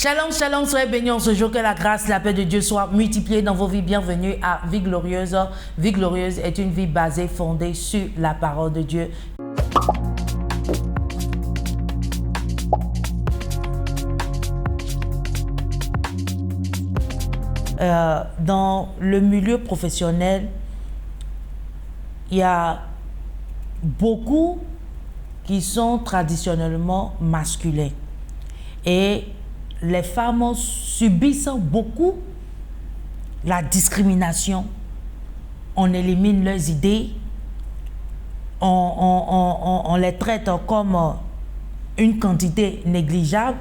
Shalom, shalom, soyez bénis en ce jour, que la grâce, la paix de Dieu soit multipliée dans vos vies. Bienvenue à Vie Glorieuse. Vie Glorieuse est une vie basée, fondée sur la parole de Dieu. Dans le milieu professionnel, il y a beaucoup qui sont traditionnellement masculins. Et les femmes subissent beaucoup la discrimination. On élimine leurs idées, on les traite comme une quantité négligeable.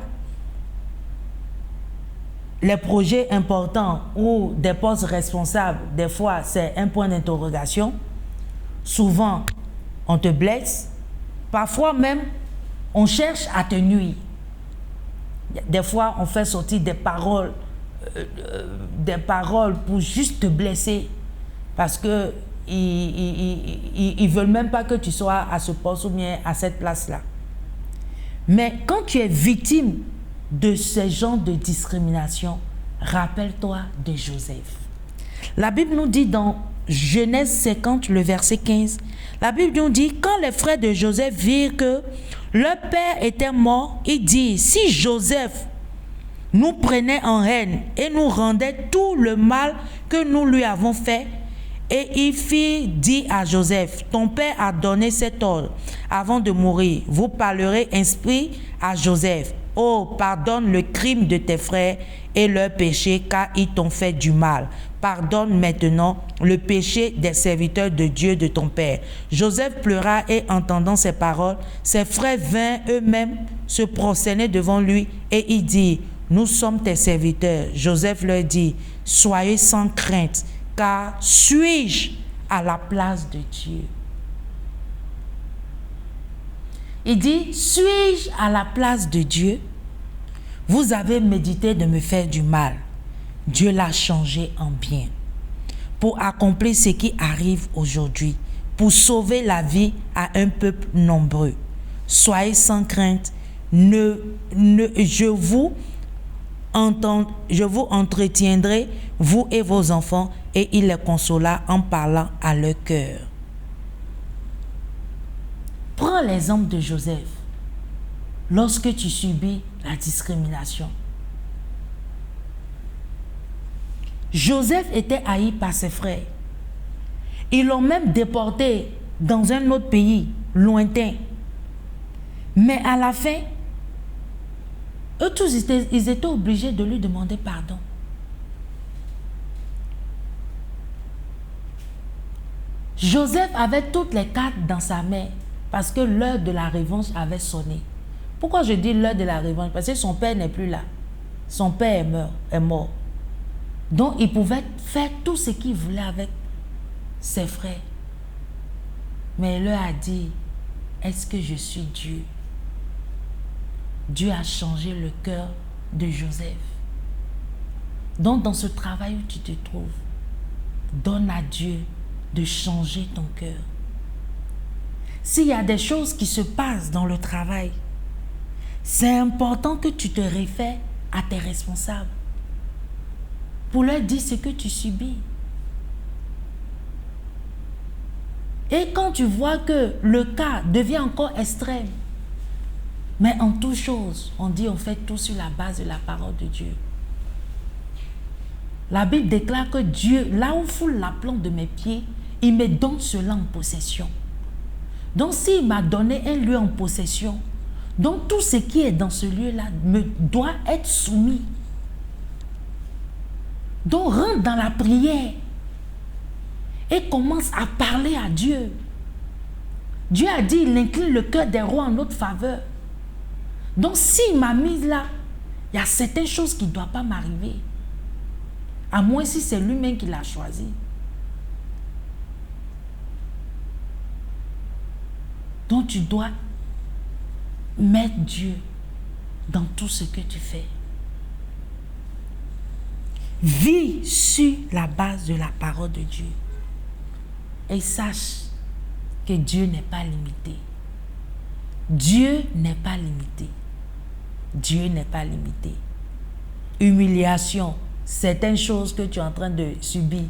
Les projets importants ou des postes responsables, des fois, c'est un point d'interrogation. Souvent, on te blesse. Parfois même, on cherche à te nuire. Des fois, on fait sortir des paroles pour juste te blesser parce que ils veulent même pas que tu sois à ce poste ou bien à cette place-là. Mais quand tu es victime de ce genre de discrimination, rappelle-toi de Joseph. La Bible nous dit dans Genèse 50, le verset 15, la Bible nous dit, quand les frères de Joseph virent que leur père était mort, ils dirent, si Joseph nous prenait en haine et nous rendait tout le mal que nous lui avons fait, et il fit dire à Joseph, ton père a donné cet ordre avant de mourir, vous parlerez ainsi à Joseph, oh, pardonne le crime de tes frères et leur péché, car ils t'ont fait du mal. Pardonne maintenant le péché des serviteurs de Dieu de ton père. Joseph pleura et entendant ces paroles, ses frères vinrent eux-mêmes se prosterner devant lui et il dit, nous sommes tes serviteurs. Joseph leur dit, soyez sans crainte, car suis-je à la place de Dieu? Il dit, suis-je à la place de Dieu? Vous avez médité de me faire du mal. Dieu l'a changé en bien pour accomplir ce qui arrive aujourd'hui, pour sauver la vie à un peuple nombreux. Soyez sans crainte, je vous entretiendrai, vous et vos enfants, et il les consola en parlant à leur cœur. Prends l'exemple de Joseph. Lorsque tu subis la discrimination, Joseph était haï par ses frères. Ils l'ont même déporté dans un autre pays lointain. Mais à la fin, eux tous, ils étaient obligés de lui demander pardon. Joseph avait toutes les cartes dans sa main parce que l'heure de la revanche avait sonné. Pourquoi je dis l'heure de la revanche? Parce que son père n'est plus là. Son père est mort. Donc, il pouvait faire tout ce qu'il voulait avec ses frères. Mais il leur a dit, est-ce que je suis Dieu? Dieu a changé le cœur de Joseph. Donc, dans ce travail où tu te trouves, donne à Dieu de changer ton cœur. S'il y a des choses qui se passent dans le travail, c'est important que tu te réfères à tes responsables pour leur dire ce que tu subis. Et quand tu vois que le cas devient encore extrême, mais en toute chose, on dit on fait tout sur la base de la parole de Dieu. La Bible déclare que Dieu, là où foule la plante de mes pieds, il me donne cela en possession. Donc s'il m'a donné un lieu en possession, donc tout ce qui est dans ce lieu-là me doit être soumis. Donc rentre dans la prière et commence à parler à Dieu. Dieu a dit, il incline le cœur des rois en notre faveur. Donc s'il m'a mis là, il y a certaines choses qui ne doivent pas m'arriver. À moins si c'est lui-même qui l'a choisi. Donc tu dois mettre Dieu dans tout ce que tu fais. Vis sur la base de la parole de Dieu. Et sache que Dieu n'est pas limité. Dieu n'est pas limité. Dieu n'est pas limité. humiliation, certaines choses que tu es en train de subir,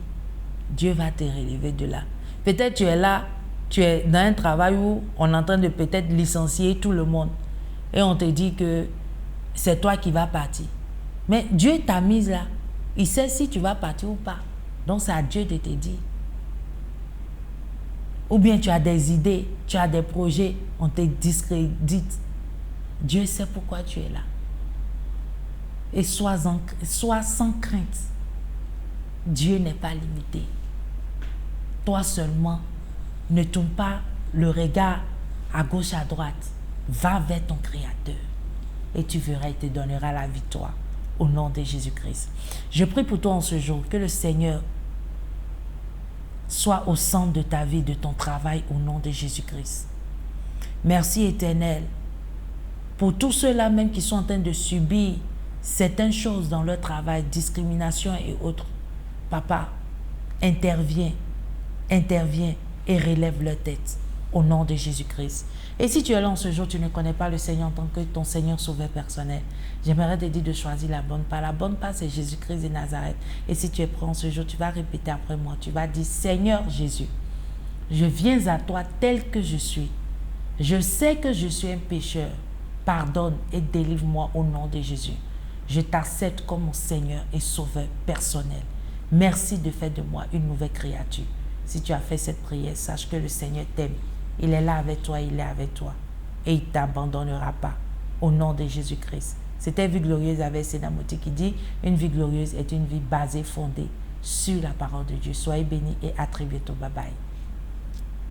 Dieu va te relever de là. Peut-être tu es là, tu es dans un travail où on est en train de peut-être licencier tout le monde et on te dit que c'est toi qui vas partir. Mais Dieu t'a mise là. Il sait si tu vas partir ou pas. Donc c'est à Dieu de te dire. Ou bien tu as des idées, tu as des projets, on te discrédite. Dieu sait pourquoi tu es là. Et sois sans crainte. Dieu n'est pas limité. Toi seulement, ne tourne pas le regard à gauche, à droite. Va vers ton Créateur. Et tu verras, il te donnera la victoire. Au nom de Jésus-Christ. Je prie pour toi en ce jour, que le Seigneur soit au centre de ta vie, de ton travail, au nom de Jésus-Christ. Merci Éternel, pour tous ceux-là même qui sont en train de subir certaines choses dans leur travail, discrimination et autres. Papa, interviens et relève leur tête, au nom de Jésus-Christ. Et si tu es là en ce jour, tu ne connais pas le Seigneur en tant que ton Seigneur sauveur personnel, j'aimerais te dire de choisir la bonne part. La bonne part, c'est Jésus-Christ de Nazareth. Et si tu es prêt en ce jour, tu vas répéter après moi. Tu vas dire, Seigneur Jésus, je viens à toi tel que je suis. Je sais que je suis un pécheur. Pardonne et délivre-moi au nom de Jésus. Je t'accepte comme mon Seigneur et sauveur personnel. Merci de faire de moi une nouvelle créature. Si tu as fait cette prière, sache que le Seigneur t'aime. Il est là avec toi, il est avec toi. Et il ne t'abandonnera pas. Au nom de Jésus-Christ. C'était Vie Glorieuse avec Sénamoti qui dit, une vie glorieuse est une vie basée, fondée sur la parole de Dieu. Soyez bénis et à très bientôt. Bye bye.